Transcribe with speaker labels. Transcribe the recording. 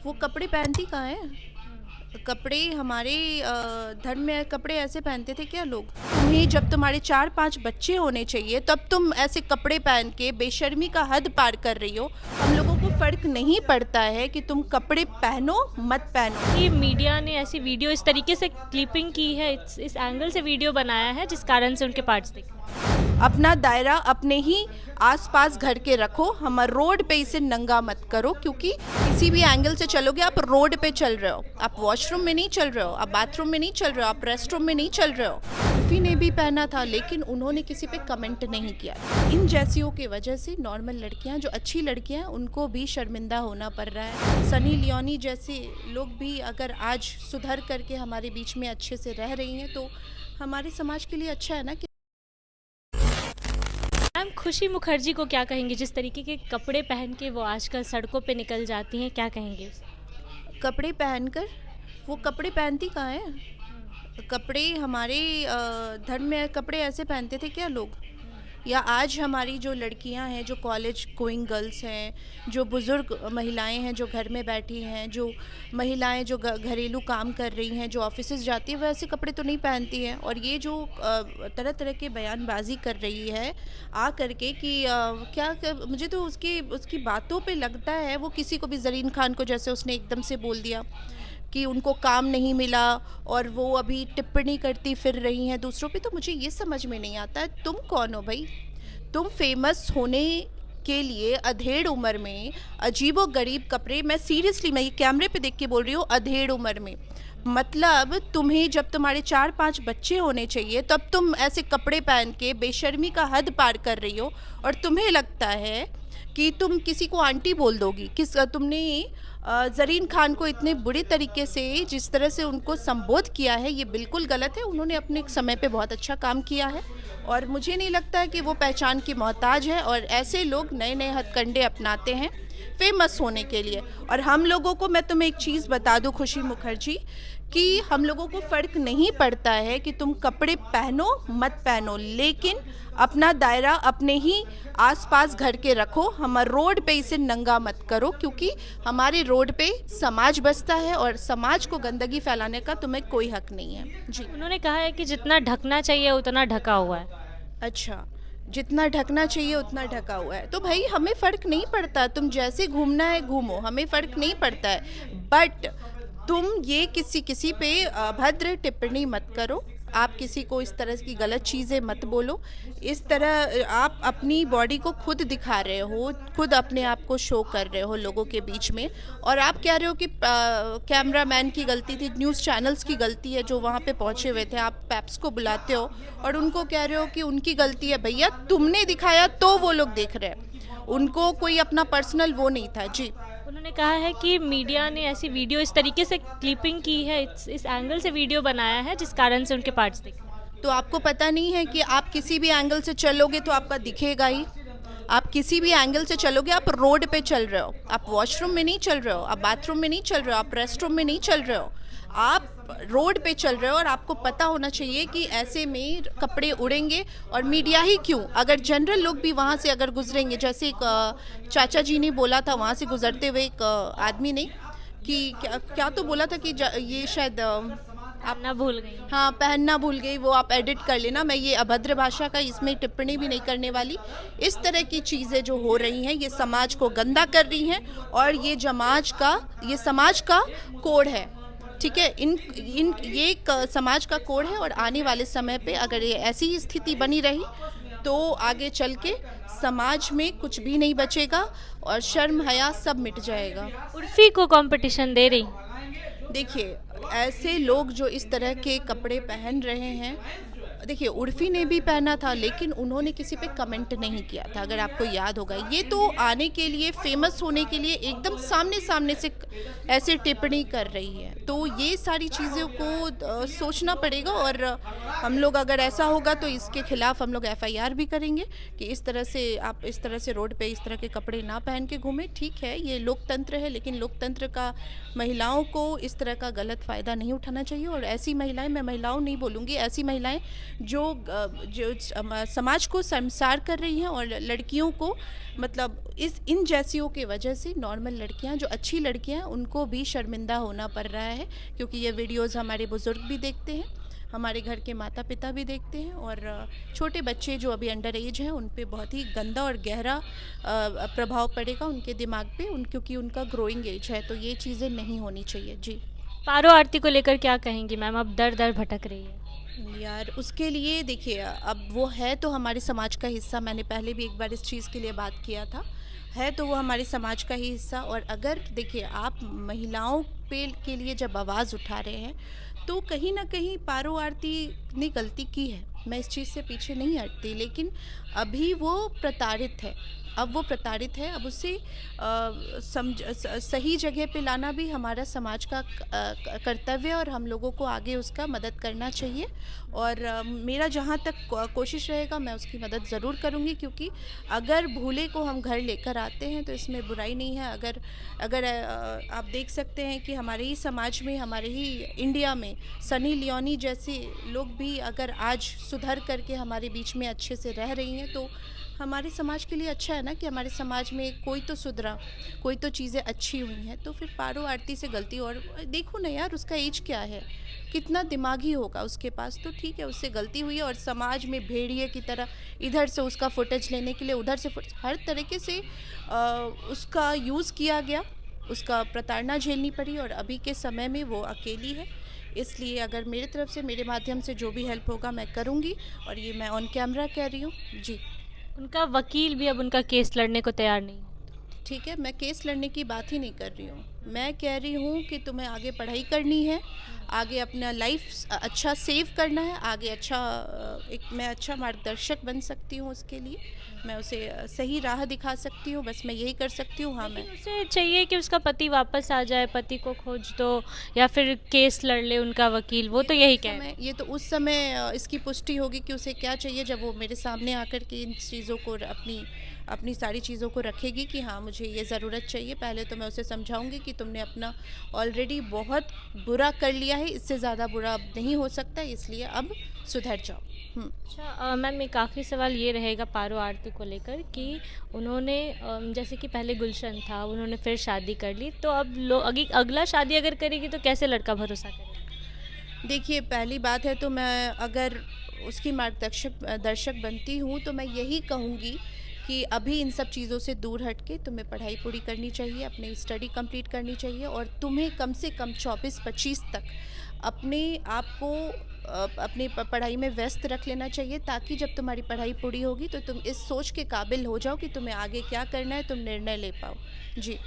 Speaker 1: वो कपड़े पहनती कहाँ है? कपड़े हमारे धर्म में कपड़े ऐसे पहनते थे क्या लोग? तुम्हें जब तुम्हारे 4-5 बच्चे होने चाहिए तब तुम ऐसे कपड़े पहन के बेशर्मी का हद पार कर रही हो। हम लोगों को फ़र्क नहीं पड़ता है कि तुम कपड़े पहनो मत पहनो।
Speaker 2: कि मीडिया ने ऐसी वीडियो इस तरीके से क्लिपिंग की है, इस एंगल से वीडियो बनाया है जिस कारण से उनके पार्ट्स दिख रहे हैं।
Speaker 1: अपना दायरा अपने ही आसपास घर के रखो, हम रोड पे इसे नंगा मत करो, क्योंकि किसी भी एंगल से चलोगे आप रोड पे चल रहे हो, आप वॉशरूम में नहीं चल रहे हो, आप बाथरूम में नहीं चल रहे हो, आप रेस्टरूम में नहीं चल रहे हो। उर्फी ने भी पहना था लेकिन उन्होंने किसी पे कमेंट नहीं किया। इन जैसियों की वजह से नॉर्मल लड़कियां, जो अच्छी लड़कियां, उनको भी शर्मिंदा होना पड़ रहा है। सनी लियोनी जैसे लोग भी अगर आज सुधर करके हमारे बीच में अच्छे से रह रही हैं तो हमारे समाज के लिए अच्छा है ना।
Speaker 2: मैम, खुशी मुखर्जी को क्या कहेंगे जिस तरीके के कपड़े पहन के वो आजकल सड़कों पे निकल जाती हैं, क्या कहेंगे उसे?
Speaker 1: कपड़े पहनकर, वो कपड़े पहनती कहाँ है? कपड़े हमारे धर्म में कपड़े ऐसे पहनते थे क्या लोग? या आज हमारी जो लड़कियां हैं, जो कॉलेज गोइंग गर्ल्स हैं, जो बुज़ुर्ग महिलाएं हैं, जो घर में बैठी हैं, जो महिलाएं जो घरेलू काम कर रही हैं, जो ऑफिसेज जाती हैं, वो ऐसे कपड़े तो नहीं पहनती हैं। और ये जो तरह तरह के बयानबाजी कर रही है आ करके कि मुझे तो उसकी बातों पे लगता है वो किसी को भी, ज़रीन खान को जैसे उसने एकदम से बोल दिया कि उनको काम नहीं मिला और वो अभी टिप्पणी करती फिर रही हैं दूसरों पे। तो मुझे ये समझ में नहीं आता है, तुम कौन हो भाई? तुम फेमस होने के लिए अधेड़ उम्र में अजीबो गरीब कपड़े, मैं सीरियसली, मैं ये कैमरे पे देख के बोल रही हूँ, अधेड़ उम्र में, मतलब तुम्हें जब तुम्हारे 4-5 बच्चे होने चाहिए तब तुम ऐसे कपड़े पहन के बेशर्मी का हद पार कर रही हो और तुम्हें लगता है कि तुम किसी को आंटी बोल दोगी। तुमने ज़रीन खान को इतने बुरे तरीके से जिस तरह से उनको संबोध किया है, ये बिल्कुल गलत है। उन्होंने अपने समय पे बहुत अच्छा काम किया है और मुझे नहीं लगता है कि वो पहचान की मोहताज है। और ऐसे लोग नए नए हथकंडे अपनाते हैं फेमस होने के लिए। और हम लोगों को, मैं तुम्हें एक चीज़ बता दूं खुशी मुखर्जी, कि हम लोगों को फ़र्क नहीं पड़ता है कि तुम कपड़े पहनो मत पहनो, लेकिन अपना दायरा अपने ही आसपास घर के रखो, हम रोड पे इसे नंगा मत करो, क्योंकि हमारे रोड पे समाज बसता है और समाज को गंदगी फैलाने का तुम्हें कोई हक नहीं है। जी।
Speaker 2: उन्होंने कहा है कि जितना ढकना चाहिए उतना ढका हुआ है।
Speaker 1: अच्छा, जितना ढकना चाहिए उतना ढका हुआ है, तो भाई हमें फ़र्क नहीं पड़ता, तुम जैसे घूमना है घूमो, हमें फ़र्क नहीं पड़ता है। बट तुम ये किसी पे अभद्र टिप्पणी मत करो, आप किसी को इस तरह की गलत चीज़ें मत बोलो। इस तरह आप अपनी बॉडी को खुद दिखा रहे हो, खुद अपने आप को शो कर रहे हो लोगों के बीच में, और आप कह रहे हो कि कैमरामैन की गलती थी, न्यूज़ चैनल्स की गलती है जो वहाँ पे पहुँचे हुए थे। आप पैप्स को बुलाते हो और उनको कह रहे हो कि उनकी गलती है। भैया, तुमने दिखाया तो वो लोग देख रहे हैं, उनको कोई अपना पर्सनल वो नहीं था। जी।
Speaker 2: उन्होंने कहा है कि मीडिया ने ऐसी वीडियो इस तरीके से क्लिपिंग की है, इस एंगल से वीडियो बनाया है जिस कारण से उनके पार्ट्स दिख रहे हैं।
Speaker 1: तो आपको पता नहीं है कि आप किसी भी एंगल से चलोगे तो आपका दिखेगा ही। आप किसी भी एंगल से चलोगे, आप रोड पे चल रहे हो, आप वॉशरूम में नहीं चल रहे हो, आप बाथरूम में नहीं चल रहे हो, आप रेस्टरूम में नहीं चल रहे हो, आप रोड पे चल रहे हो। और आपको पता होना चाहिए कि ऐसे में कपड़े उड़ेंगे। और मीडिया ही क्यों, अगर जनरल लोग भी वहाँ से अगर गुजरेंगे, जैसे एक चाचा जी ने बोला था वहाँ से गुजरते हुए एक आदमी ने, कि क्या तो बोला था कि ये शायद
Speaker 2: आप ना भूल गई।
Speaker 1: हाँ, पहनना भूल गई, वो आप एडिट कर लेना, मैं ये अभद्र भाषा का इसमें टिप्पणी भी नहीं करने वाली। इस तरह की चीज़ें जो हो रही हैं ये समाज को गंदा कर रही हैं और ये समाज का कोड है। ठीक है, ये एक समाज का कोड है और आने वाले समय पे अगर ये ऐसी स्थिति बनी रही तो आगे चल के समाज में कुछ भी नहीं बचेगा और शर्म हया सब मिट जाएगा।
Speaker 2: उर्फी को कंपटीशन दे रही।
Speaker 1: देखिए, ऐसे लोग जो इस तरह के कपड़े पहन रहे हैं, देखिए उर्फी ने भी पहना था लेकिन उन्होंने किसी पे कमेंट नहीं किया था, अगर आपको याद होगा। ये तो आने के लिए, फेमस होने के लिए एकदम सामने से ऐसे टिप्पणी कर रही है। तो ये सारी चीज़ों को सोचना पड़ेगा और हम लोग, अगर ऐसा होगा तो इसके खिलाफ हम लोग FIR भी करेंगे कि इस तरह से रोड पे इस तरह के कपड़े ना पहन के घूमें। ठीक है, ये लोकतंत्र है, लेकिन लोकतंत्र का महिलाओं को इस तरह का गलत फ़ायदा नहीं उठाना चाहिए। और ऐसी महिलाएं, मैं महिलाओं नहीं बोलूँगी, ऐसी महिलाएं जो समाज को शर्मसार कर रही हैं, और लड़कियों को मतलब इन जैसियों की वजह से नॉर्मल लड़कियां, जो अच्छी लड़कियां हैं, उनको भी शर्मिंदा होना पड़ रहा है, क्योंकि ये वीडियोज़ हमारे बुज़ुर्ग भी देखते हैं, हमारे घर के माता पिता भी देखते हैं, और छोटे बच्चे जो अभी अंडर एज हैं उन पे बहुत ही गंदा और गहरा प्रभाव पड़ेगा उनके दिमाग पे, क्योंकि उनका ग्रोइंग एज है, तो ये चीज़ें नहीं होनी चाहिए। जी।
Speaker 2: पारो आरती को लेकर क्या कहेंगी मैम? अब दर दर भटक रही है।
Speaker 1: यार उसके लिए देखिए, अब वो है तो हमारे समाज का हिस्सा, मैंने पहले भी एक बार इस चीज़ के लिए बात किया था, है तो वो हमारे समाज का ही हिस्सा। और अगर देखिए आप महिलाओं पे के लिए जब आवाज़ उठा रहे हैं, तो कहीं ना कहीं पारो आरती ने गलती की है, मैं इस चीज़ से पीछे नहीं हटती, लेकिन अभी वो प्रताड़ित है, अब वो प्रताड़ित है, अब उसे सही जगह पे लाना भी हमारा समाज का कर्तव्य, और हम लोगों को आगे उसका मदद करना चाहिए। और मेरा जहाँ तक कोशिश रहेगा, मैं उसकी मदद ज़रूर करूँगी, क्योंकि अगर भूले को हम घर लेकर आते हैं तो इसमें बुराई नहीं है। अगर आप देख सकते हैं कि हमारे ही समाज में, हमारे ही इंडिया में सनी लियोनी जैसे लोग भी अगर आज सुधर करके हमारे बीच में अच्छे से रह रही हैं, तो हमारे समाज के लिए अच्छा है ना, कि हमारे समाज में कोई तो सुधरा, कोई तो चीज़ें अच्छी हुई हैं। तो फिर पारो आरती से गलती, और देखो ना यार उसका एज क्या है, कितना दिमागी होगा उसके पास, तो ठीक है उससे गलती हुई है, और समाज में भेड़िए की तरह इधर से उसका फुटेज लेने के लिए उधर से हर तरीके से उसका यूज़ किया गया, उसका प्रताड़ना झेलनी पड़ी, और अभी के समय में वो अकेली है। इसलिए अगर मेरी तरफ से, मेरे माध्यम से जो भी हेल्प होगा मैं करूँगी, और ये मैं ऑन कैमरा कह रही हूँ। जी।
Speaker 2: उनका वकील भी अब उनका केस लड़ने को तैयार नहीं है।
Speaker 1: ठीक है, मैं केस लड़ने की बात ही नहीं कर रही हूँ, मैं कह रही हूँ कि तुम्हें आगे पढ़ाई करनी है, आगे अपना लाइफ अच्छा सेव करना है, आगे मैं अच्छा मार्गदर्शक बन सकती हूँ उसके लिए, मैं उसे सही राह दिखा सकती हूँ, बस मैं यही कर सकती हूँ। हाँ, मैं
Speaker 2: उसे चाहिए कि उसका पति वापस आ जाए, पति को खोज दो, या फिर केस लड़ ले उनका वकील, वो तो यही कह रहे हैं।
Speaker 1: ये तो उस समय इसकी पुष्टि होगी कि उसे क्या चाहिए, जब वो मेरे सामने आकर के इन चीज़ों को, अपनी सारी चीज़ों को रखेगी कि हाँ मुझे ये ज़रूरत चाहिए। पहले तो मैं उसे समझाऊंगी कि तुमने अपना ऑलरेडी बहुत बुरा कर लिया है, इससे ज़्यादा बुरा अब नहीं हो सकता, इसलिए अब सुधर जाओ।
Speaker 2: अच्छा मैम, एक आखिरी सवाल ये रहेगा पारो आरती को लेकर कि उन्होंने जैसे कि पहले गुलशन था, उन्होंने फिर शादी कर ली, तो अब अगला शादी अगर करेगी तो कैसे लड़का भरोसा करेगा?
Speaker 1: देखिए, पहली बात है तो मैं अगर उसकी दर्शक बनती हूँ, तो मैं यही कहूँगी कि अभी इन सब चीज़ों से दूर हट के तुम्हें पढ़ाई पूरी करनी चाहिए, अपनी स्टडी कंप्लीट करनी चाहिए, और तुम्हें कम से कम 24-25 तक अपने आप को अपनी पढ़ाई में व्यस्त रख लेना चाहिए, ताकि जब तुम्हारी पढ़ाई पूरी होगी तो तुम इस सोच के काबिल हो जाओ कि तुम्हें आगे क्या करना है, तुम निर्णय ले पाओ। जी।